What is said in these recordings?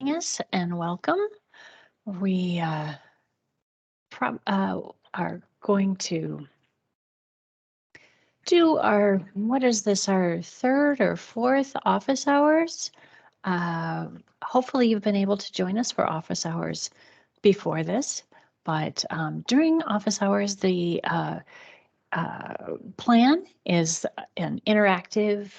Yes, and welcome. We are going to do what is this, our third or fourth office hours? Hopefully you've been able to join us for office hours before this, but during office hours, the plan is an interactive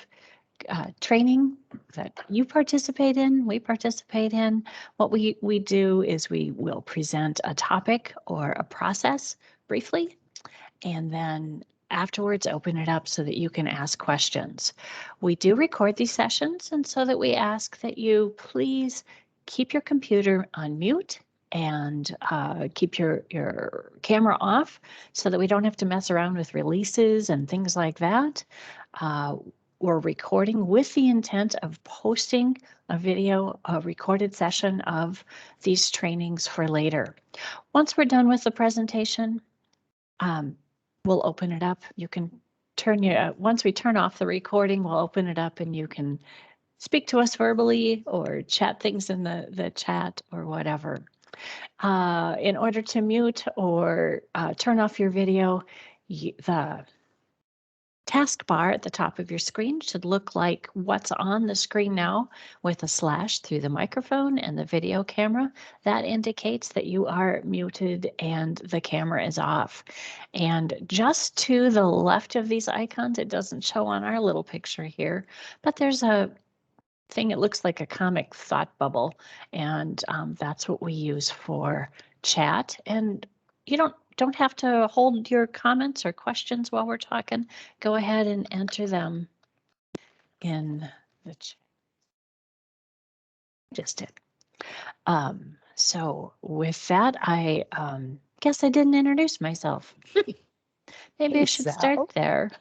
training that you participate in, we participate in. What we do is we will present a topic or a process briefly, and then afterwards open it up so that you can ask questions. We do record these sessions, and so that we ask that you please keep your computer on mute and keep your camera off so that we don't have to mess around with releases and things like that. We're recording with the intent of posting a video, a recorded session of these trainings for later. Once we're done with the presentation, we'll open it up. You can once we turn off the recording, we'll open it up and you can speak to us verbally or chat things in the chat or whatever. In order to mute or turn off your video, the taskbar at the top of your screen should look like what's on the screen now with a slash through the microphone and the video camera. That indicates that you are muted and the camera is off. And just to the left of these icons, it doesn't show on our little picture here, but there's a thing, it looks like a comic thought bubble, and that's what we use for chat. And you don't have to hold your comments or questions while we're talking. Go ahead and enter them in the chat. Just did. So with that, I guess I didn't introduce myself. Maybe I should start there.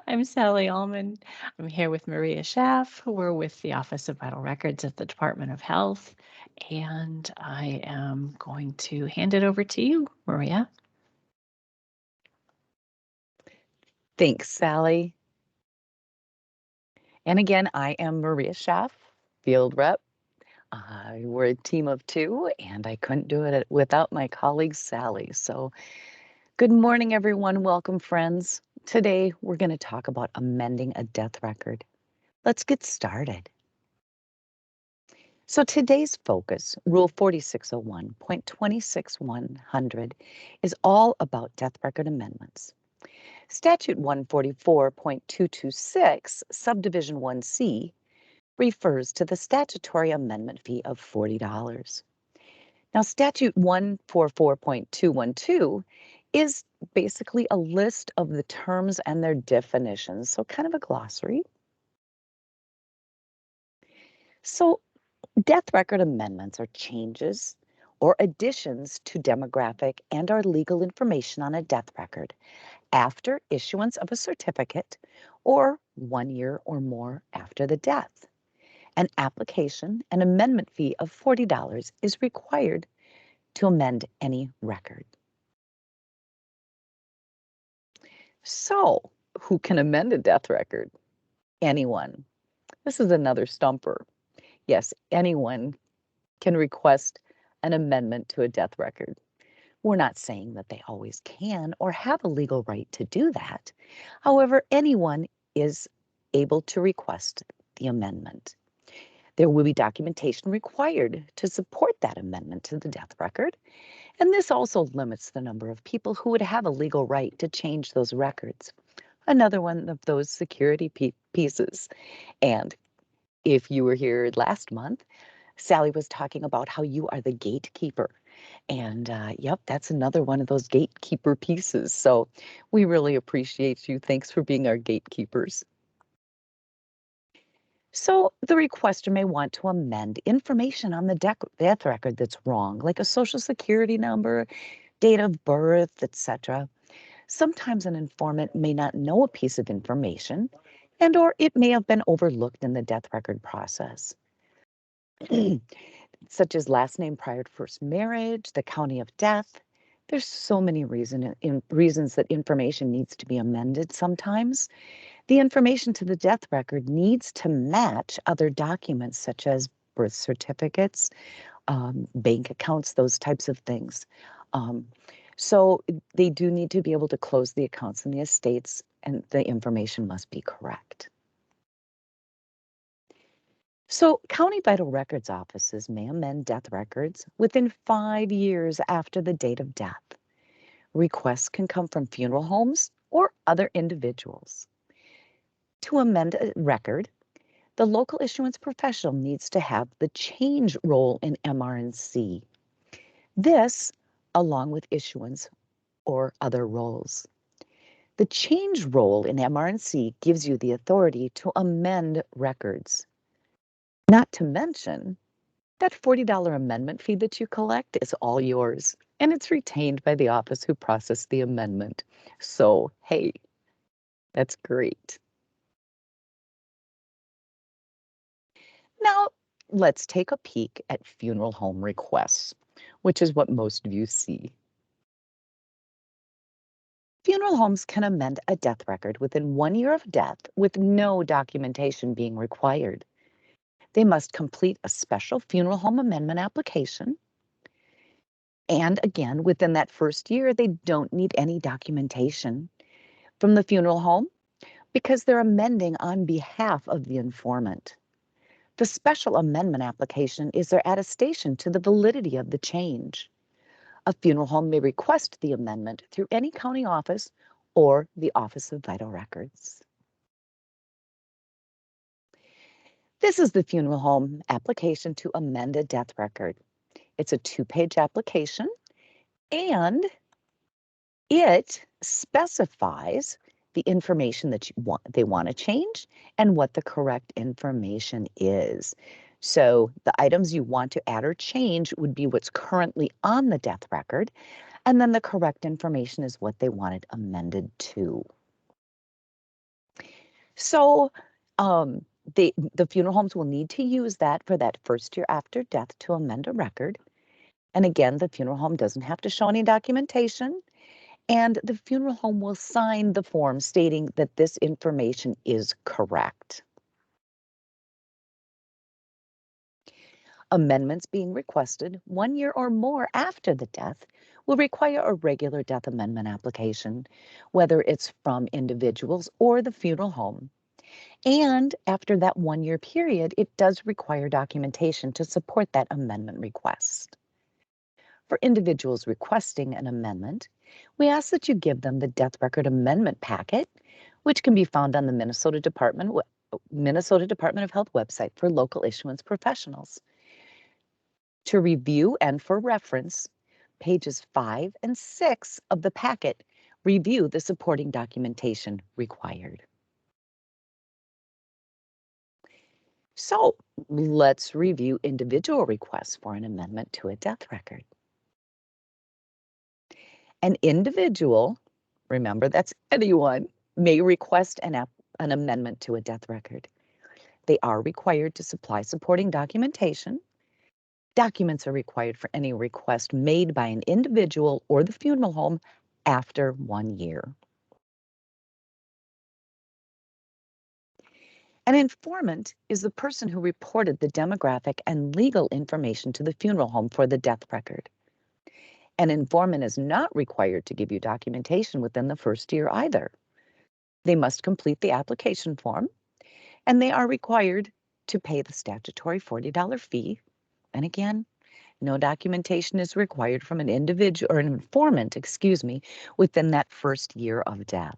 I'm Sally Allman. I'm here with Maria Schaff. We're with the Office of Vital Records at the Department of Health, and I am going to hand it over to you, Maria. Thanks, Sally. And again, I am Maria Schaff, field rep. We're a team of two, and I couldn't do it without my colleague, Sally. So good morning, everyone. Welcome, friends. Today, we're going to talk about amending a death record. Let's get started. So today's focus, Rule 4601.26100, is all about death record amendments. Statute 144.226, Subdivision 1C, refers to the statutory amendment fee of $40. Now, Statute 144.212 is basically a list of the terms and their definitions, so kind of a glossary. So, death record amendments are changes or additions to demographic and or legal information on a death record after issuance of a certificate or 1 year or more after the death. An application and amendment fee of $40 is required to amend any record. So, who can amend a death record? Anyone. This is another stumper. Yes, anyone can request an amendment to a death record. We're not saying that they always can or have a legal right to do that. However, anyone is able to request the amendment. There will be documentation required to support that amendment to the death record, and this also limits the number of people who would have a legal right to change those records. Another one of those security pieces. And if you were here last month, Sally was talking about how you are the gatekeeper. And yep, that's another one of those gatekeeper pieces. So we really appreciate you. Thanks for being our gatekeepers. So the requester may want to amend information on the death record that's wrong, like a social security number, date of birth, etc. Sometimes an informant may not know a piece of information, and or it may have been overlooked in the death record process. Such as last name prior to first marriage, the county of death. There's so many reasons that information needs to be amended sometimes. The information to the death record needs to match other documents such as birth certificates, bank accounts, those types of things. Um, so they do need to be able to close the accounts in the estates, and the information must be correct. So county vital records offices may amend death records within 5 years after the date of death. Requests can come from funeral homes or other individuals. To amend a record, the local issuance professional needs to have the change role in MRNC. This, along with issuance or other roles. The change role in MRNC gives you the authority to amend records. Not to mention, that $40 amendment fee that you collect is all yours, and it's retained by the office who processed the amendment. So, hey, that's great. Now, let's take a peek at funeral home requests, which is what most of you see. Funeral homes can amend a death record within 1 year of death with no documentation being required. They must complete a special funeral home amendment application. And again, within that first year, they don't need any documentation from the funeral home because they're amending on behalf of the informant. The special amendment application is their attestation to the validity of the change. A funeral home may request the amendment through any county office or the Office of Vital Records. This is the funeral home application to amend a death record. It's a 2-page application, and it specifies the information that they want to change and what the correct information is. So the items you want to add or change would be what's currently on the death record, and then the correct information is what they want it amended to. So the funeral homes will need to use that for that first year after death to amend a record. And again, the funeral home doesn't have to show any documentation, and the funeral home will sign the form stating that this information is correct. Amendments being requested 1 year or more after the death will require a regular death amendment application, whether it's from individuals or the funeral home. And after that 1 year period, it does require documentation to support that amendment request. For individuals requesting an amendment, we ask that you give them the death record amendment packet, which can be found on the Minnesota Department of Health website for local issuance professionals. To review and for reference, pages 5 and 6 of the packet review the supporting documentation required. So let's review individual requests for an amendment to a death record. An individual, remember that's anyone, may request an amendment to a death record. They are required to supply supporting documentation. Documents are required for any request made by an individual or the funeral home after 1 year. An informant is the person who reported the demographic and legal information to the funeral home for the death record. An informant is not required to give you documentation within the first year either. They must complete the application form, and they are required to pay the statutory $40 fee. And again, no documentation is required from an individual or an informant, within that first year of death.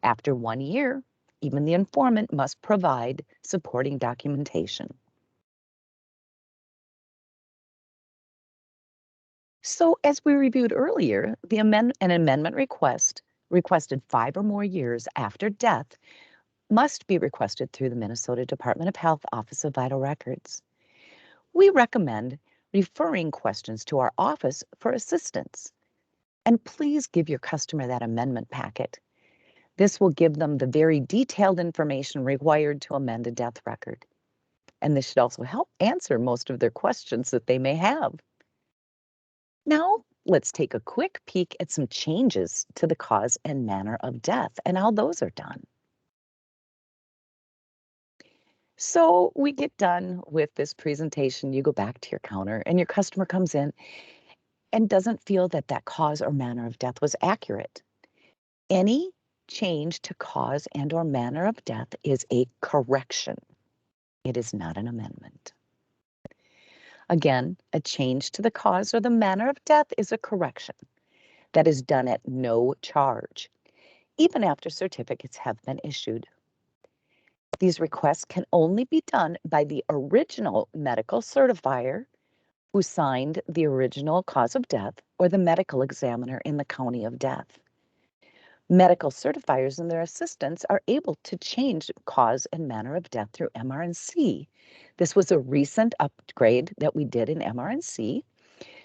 After 1 year, even the informant must provide supporting documentation. So as we reviewed earlier, an amendment request requested 5 or more years after death must be requested through the Minnesota Department of Health Office of Vital Records. We recommend referring questions to our office for assistance. And please give your customer that amendment packet. This will give them the very detailed information required to amend a death record. And this should also help answer most of their questions that they may have. Now, let's take a quick peek at some changes to the cause and manner of death and how those are done. So we get done with this presentation, you go back to your counter, and your customer comes in and doesn't feel that that cause or manner of death was accurate. Any change to cause and or manner of death is a correction. It is not an amendment. Again, a change to the cause or the manner of death is a correction that is done at no charge, even after certificates have been issued. These requests can only be done by the original medical certifier who signed the original cause of death or the medical examiner in the county of death. Medical certifiers and their assistants are able to change cause and manner of death through MRNC. This was a recent upgrade that we did in MRNC.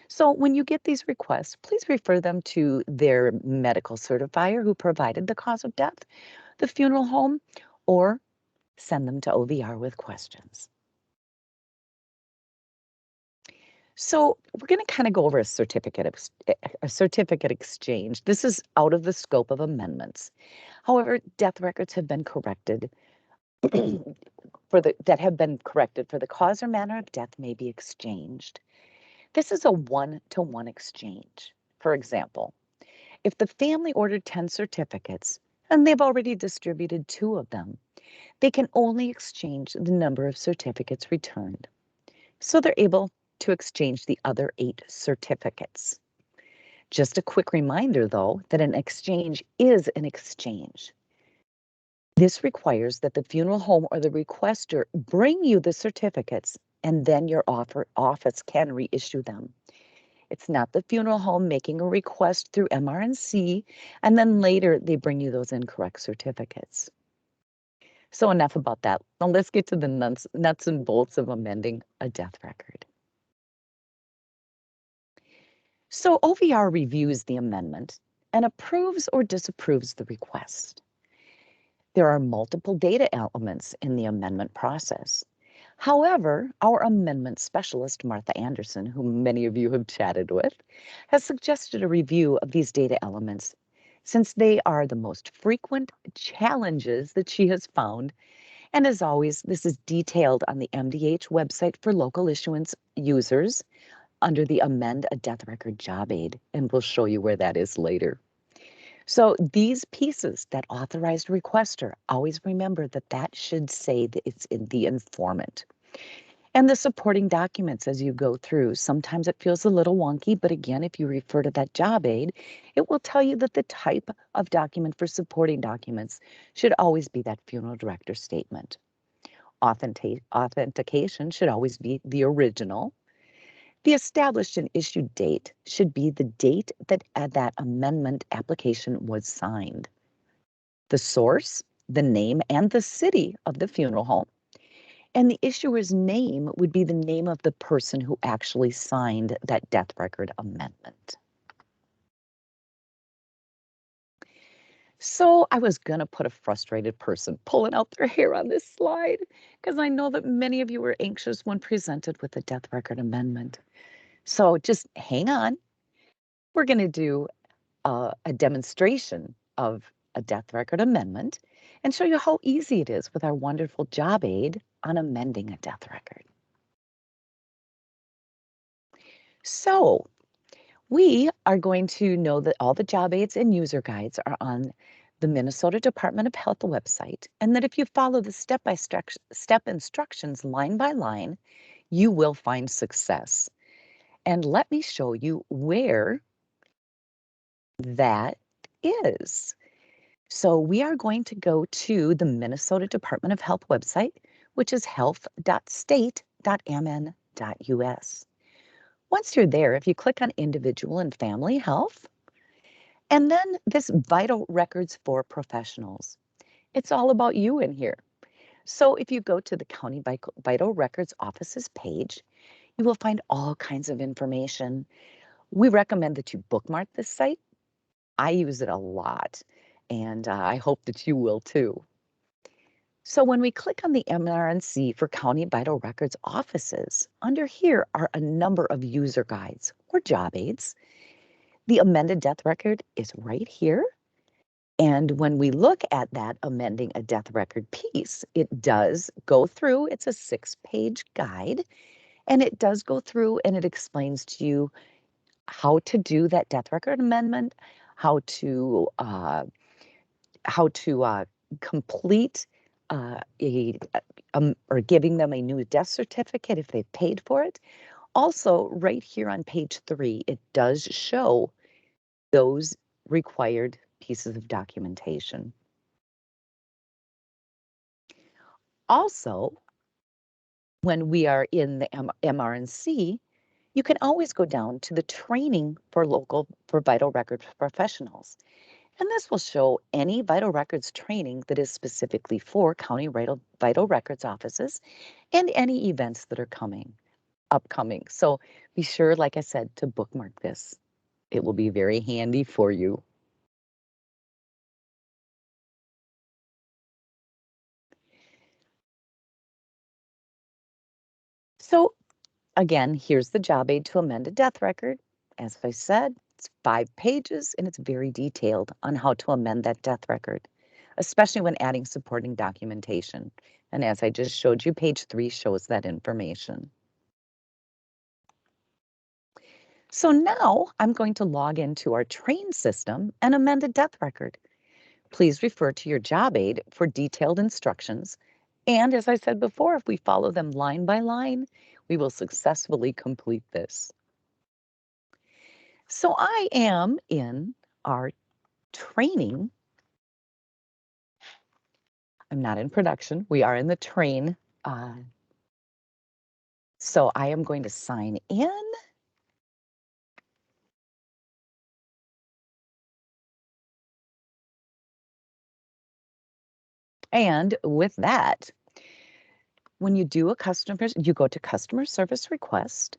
So when you get these requests, please refer them to their medical certifier who provided the cause of death, the funeral home, or send them to OVR with questions. So we're going to kind of go over a certificate exchange. This is out of the scope of amendments. However, death records have been corrected for the cause or manner of death may be exchanged. This is a one-to-one exchange. For example, if the family ordered 10 certificates and they've already distributed 2 of them, they can only exchange the number of certificates returned. So they're able to exchange the other 8 certificates. Just a quick reminder, though, that an exchange is an exchange. This requires that the funeral home or the requester bring you the certificates, and then your office can reissue them. It's not the funeral home making a request through MRNC, and then later they bring you those incorrect certificates. So enough about that. Now let's get to the nuts and bolts of amending a death record. So OVR reviews the amendment and approves or disapproves the request. There are multiple data elements in the amendment process. However, our amendment specialist, Martha Anderson, whom many of you have chatted with, has suggested a review of these data elements since they are the most frequent challenges that she has found. And as always, this is detailed on the MDH website for local issuance users under the Amend a Death Record job aid, and we'll show you where that is later. So these pieces that authorized requester, always remember that that should say that it's in the informant. And the supporting documents as you go through, sometimes it feels a little wonky, but again, if you refer to that job aid, it will tell you that the type of document for supporting documents should always be that funeral director statement. Authentication should always be the original. The established and issued date should be the date that that amendment application was signed. The source, the name, and the city of the funeral home. And the issuer's name would be the name of the person who actually signed that death record amendment. So I was going to put a frustrated person pulling out their hair on this slide because I know that many of you were anxious when presented with a death record amendment. So just hang on. We're going to do a demonstration of a death record amendment and show you how easy it is with our wonderful job aid on amending a death record. So we are going to know that all the job aids and user guides are on the Minnesota Department of Health website, and that if you follow the step-by-step instructions line by line, you will find success. And let me show you where that is. So we are going to go to the Minnesota Department of Health website, which is health.state.mn.us. Once you're there, if you click on Individual and Family Health, and then this Vital Records for Professionals, it's all about you in here. So if you go to the County Vital Records offices page, you will find all kinds of information. We recommend that you bookmark this site. I use it a lot, and I hope that you will too. So when we click on the MRNC for County Vital Records offices, under here are a number of user guides or job aids. The amended death record is right here. And when we look at that amending a death record piece, it does go through, it's a 6-page guide, and it does go through and it explains to you how to do that death record amendment, how to complete or giving them a new death certificate if they've paid for it. Also, right here on page 3, it does show those required pieces of documentation. Also, when we are in the MRNC, you can always go down to the training for vital records professionals. And this will show any vital records training that is specifically for county vital records offices and any events that are upcoming. So be sure, like I said, to bookmark this. It will be very handy for you. So again, here's the job aid to amend a death record. As I said, it's 5 pages and it's very detailed on how to amend that death record, especially when adding supporting documentation. And as I just showed you, page 3 shows that information. So now I'm going to log into our train system and amend a death record. Please refer to your job aid for detailed instructions. And as I said before, if we follow them line by line, we will successfully complete this. So I am in our training. I'm not in production. We are in the train. So I am going to sign in. And with that, when you do you go to customer service request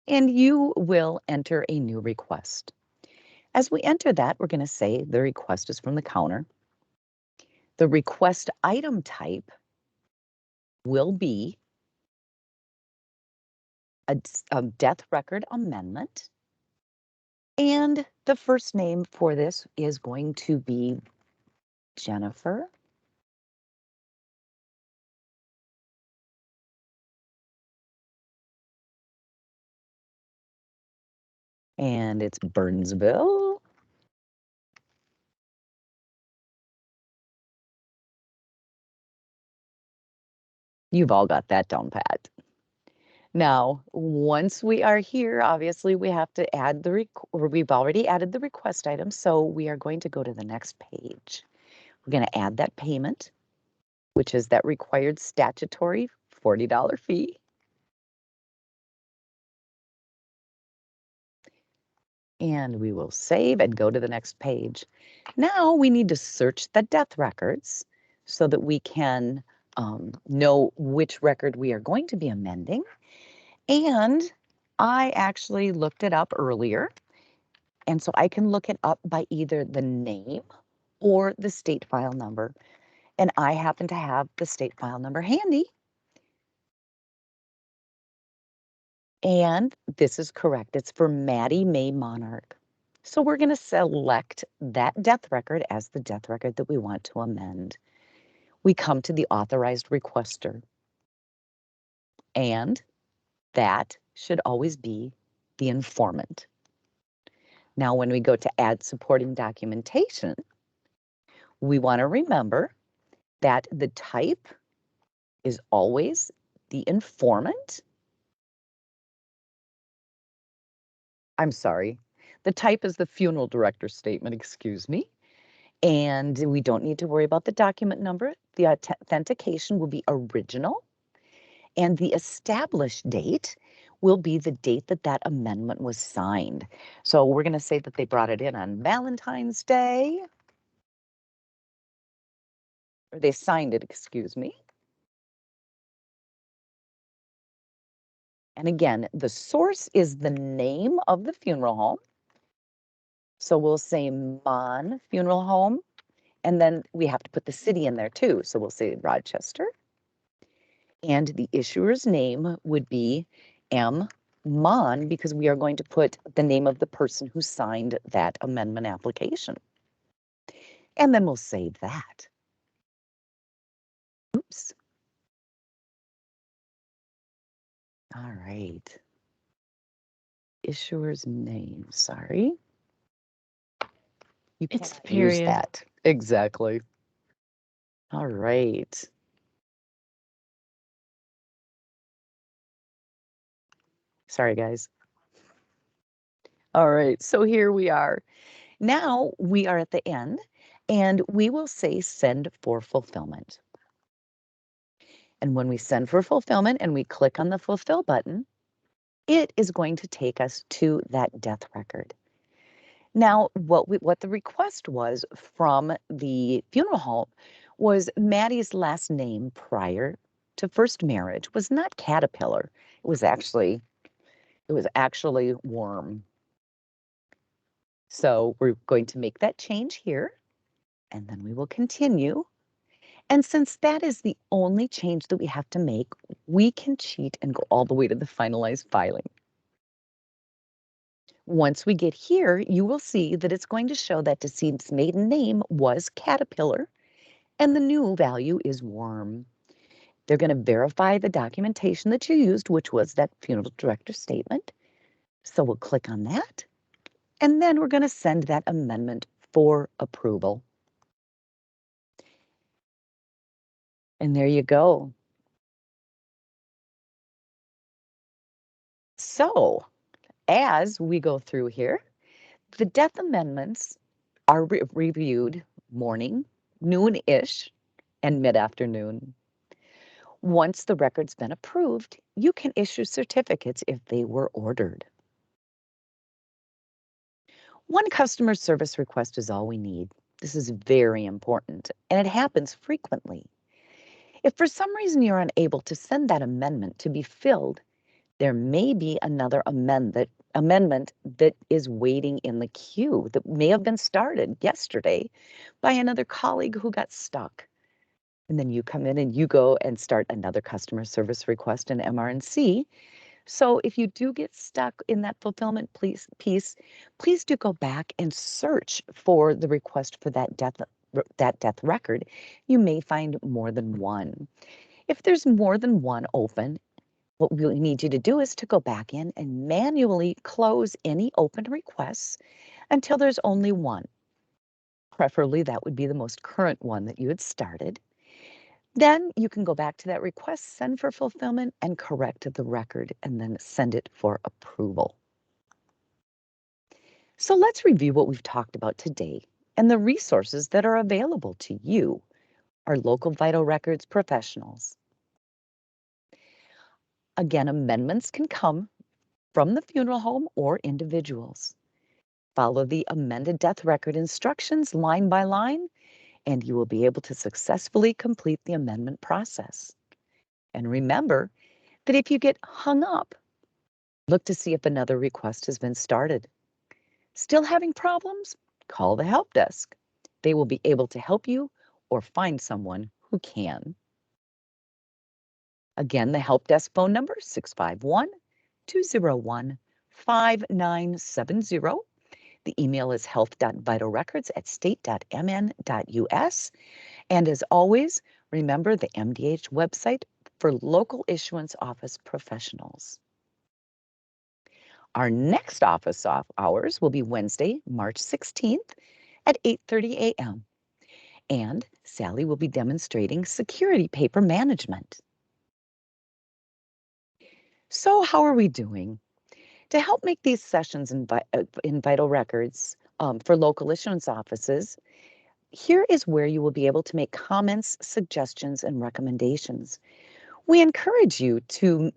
and you will enter a new request. As we enter that, we're going to say the request is from the counter. The request item type will be a death record amendment. And the first name for this is going to be Jennifer. And it's Burnsville. You've all got that down pat. Now, once we are here, obviously we have to add we've already added the request item, so we are going to go to the next page. We're going to add that payment, which is that required statutory $40 fee. And we will save and go to the next page. Now we need to search the death records so that we can know which record we are going to be amending. And I actually looked it up earlier. And so I can look it up by either the name or the state file number. And I happen to have the state file number handy. And this is correct. It's for Maddie May Monarch. So we're going to select that death record as the death record that we want to amend. We come to the authorized requester. And that should always be the informant. Now, when we go to add supporting documentation, we want to remember that the type is always the informant. I'm sorry, the type is the funeral director's statement, excuse me. And we don't need to worry about the document number. The authentication will be original. And the established date will be the date that that amendment was signed. So we're going to say that they brought it in on Valentine's Day. Or they signed it, excuse me. And again, the source is the name of the funeral home. So we'll say Mon Funeral Home, and then we have to put the city in there too. So we'll say Rochester. And the issuer's name would be M. Mon, because we are going to put the name of the person who signed that amendment application. And then we'll save that. Oops. All right. Issuer's name, sorry. You It's cannot the use period. that. Exactly. All right. Sorry, guys. All right, so here we are. Now we are at the end, and we will say send for fulfillment. And when we send for fulfillment and we click on the fulfill button, it is going to take us to that death record. Now, what the request was from the funeral home was Maddie's last name prior to first marriage was not Caterpillar. It was actually Worm. So we're going to make that change here, and then we will continue. And since that is the only change that we have to make, we can cheat and go all the way to the finalized filing. Once we get here, you will see that it's going to show that deceased's maiden name was Caterpillar, and the new value is Worm. They're going to verify the documentation that you used, which was that funeral director statement. So we'll click on that, and then we're going to send that amendment for approval. And there you go. So as we go through here, the death amendments are reviewed morning, noon-ish, and mid-afternoon. Once the record's been approved, you can issue certificates if they were ordered. One customer service request is all we need. This is very important, and it happens frequently. If for some reason you're unable to send that amendment to be filled, there may be another amendment that is waiting in the queue that may have been started yesterday by another colleague who got stuck. And then you come in and you go and start another customer service request in MRNC. So if you do get stuck in that fulfillment piece, please do go back and search for the request for that death record. You may find more than one. If there's more than one open, what we need you to do is to go back in and manually close any open requests until there's only one. Preferably, that would be the most current one that you had started. Then you can go back to that request, send for fulfillment, and correct the record, and then send it for approval. So let's review what we've talked about today and the resources that are available to you, our local vital records professionals. Again, amendments can come from the funeral home or individuals. Follow the amended death record instructions line by line, and you will be able to successfully complete the amendment process. And remember that if you get hung up, look to see if another request has been started. Still having problems? Call the help desk. They will be able to help you or find someone who can. Again, the help desk phone number, 651-201-5970. The email is health.vitalrecords@state.mn.us. And as always, remember the MDH website for local issuance office professionals. Our next office hours will be Wednesday, March 16th at 8:30 a.m. And Sally will be demonstrating security paper management. So how are we doing? To help make these sessions in Vital Records for local issuance offices, here is where you will be able to make comments, suggestions, and recommendations. We encourage you to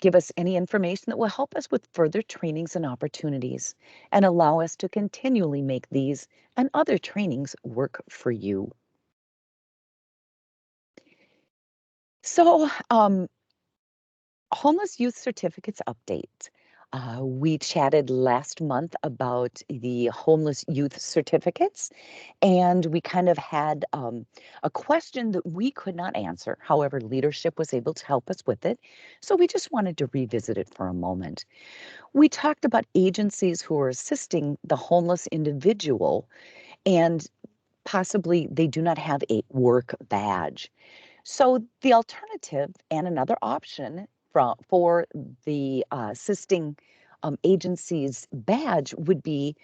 give us any information that will help us with further trainings and opportunities and allow us to continually make these and other trainings work for you. So, Homeless Youth Certificates update. We chatted last month about the homeless youth certificates, and we kind of had a question that we could not answer. However, leadership was able to help us with it. So we just wanted to revisit it for a moment. We talked about agencies who are assisting the homeless individual and possibly they do not have a work badge. So the alternative and another option for the assisting agency's badge would be,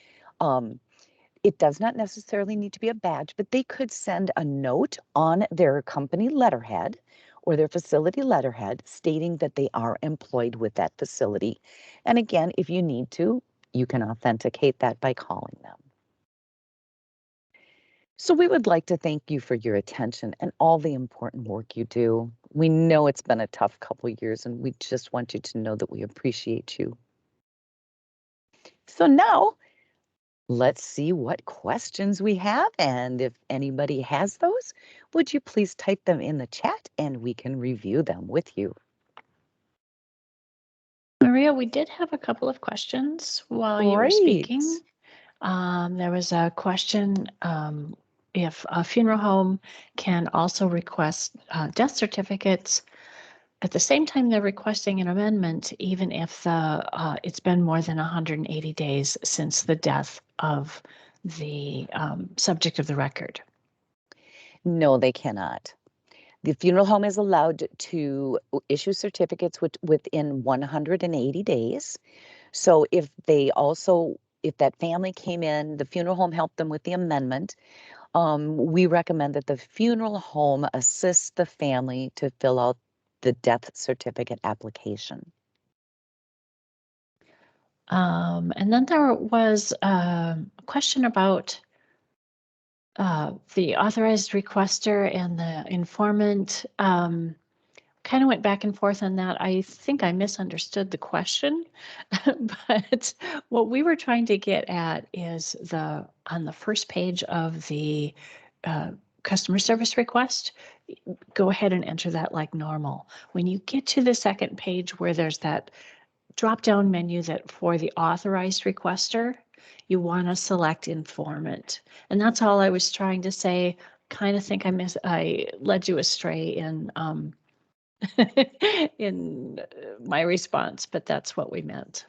it does not necessarily need to be a badge, but they could send a note on their company letterhead or their facility letterhead stating that they are employed with that facility. And again, if you need to, you can authenticate that by calling them. So we would like to thank you for your attention and all the important work you do. We know it's been a tough couple years, and we just want you to know that we appreciate you. So now let's see what questions we have, and if anybody has those, would you please type them in the chat and we can review them with you. Maria, we did have a couple of questions while you were speaking. There was a question if a funeral home can also request death certificates at the same time they're requesting an amendment, even if it's been more than 180 days since the death of the subject of the record. No, they cannot. The funeral home is allowed to issue certificates within 180 days. So if that family came in, the funeral home helped them with the amendment, we recommend that the funeral home assists the family to fill out the death certificate application. And then there was a question about the authorized requester and the informant. Kind of went back and forth on that. I think I misunderstood the question, but what we were trying to get at is on the first page of the customer service request, go ahead and enter that like normal. When you get to the second page where there's that drop-down menu that for the authorized requester, you want to select informant. And that's all I was trying to say. Kind of think I led you astray in in my response, but that's what we meant.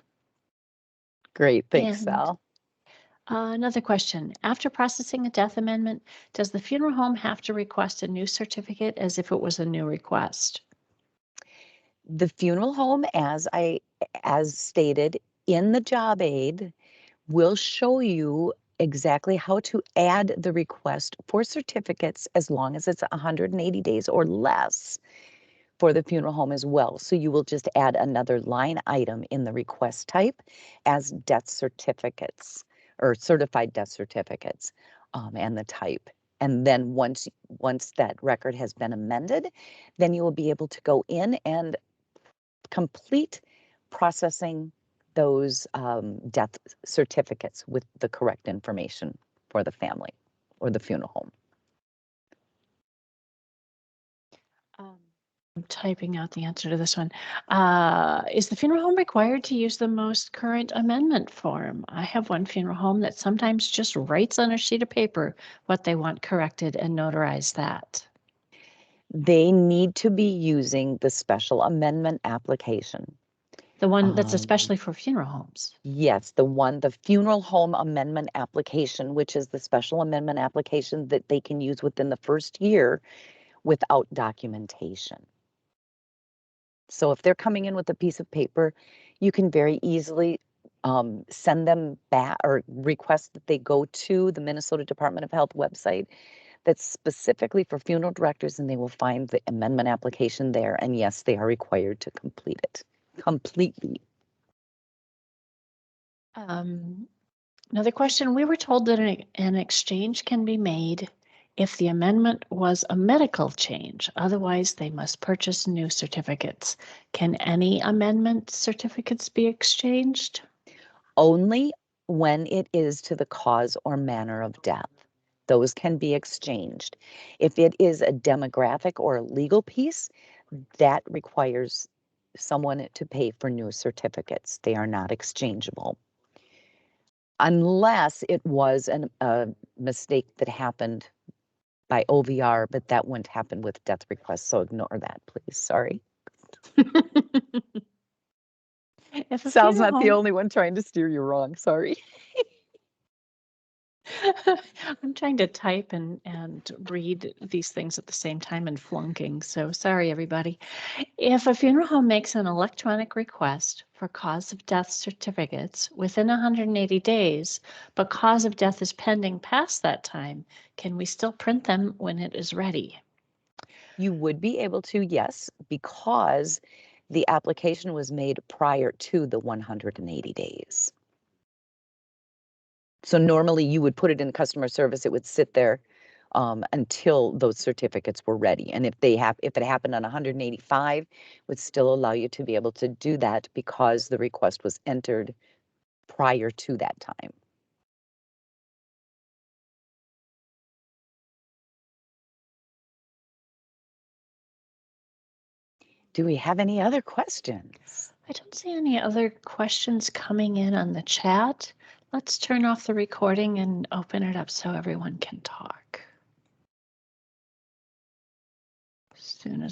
Great, thanks, And Sal. another question. After processing a death amendment, does the funeral home have to request a new certificate as if it was a new request? The funeral home, as stated in the job aid, will show you exactly how to add the request for certificates as long as it's 180 days or less for the funeral home as well. So you will just add another line item in the request type as death certificates or certified death certificates, and the type. And then once that record has been amended, then you will be able to go in and complete processing those death certificates with the correct information for the family or the funeral home. I'm typing out the answer to this one. Is the funeral home required to use the most current amendment form? I have one funeral home that sometimes just writes on a sheet of paper what they want corrected and notarize that. They need to be using the special amendment application. The one that's especially for funeral homes. Yes, the funeral home amendment application, which is the special amendment application that they can use within the first year without documentation. So if they're coming in with a piece of paper, you can very easily send them back or request that they go to the Minnesota Department of Health website that's specifically for funeral directors, and they will find the amendment application there. And yes, they are required to complete it completely. Another question, we were told that an exchange can be made if the amendment was a medical change. Otherwise, they must purchase new certificates. Can any amendment certificates be exchanged? Only when it is to the cause or manner of death. Those can be exchanged. If it is a demographic or a legal piece, that requires someone to pay for new certificates. They are not exchangeable. Unless it was a mistake that happened by OVR, but that wouldn't happen with death requests, so ignore that, please. Sorry. If a Sal's funeral not the home, only one trying to steer you wrong. Sorry. I'm trying to type and read these things at the same time and flunking, so sorry, everybody. If a funeral home makes an electronic request for cause of death certificates within 180 days, but cause of death is pending past that time, can we still print them when it is ready? You would be able to, yes, because the application was made prior to the 180 days. So normally you would put it in customer service, it would sit there until those certificates were ready. And if it happened on 185, would still allow you to be able to do that because the request was entered prior to that time. Do we have any other questions? I don't see any other questions coming in on the chat. Let's turn off the recording and open it up so everyone can talk. As soon as I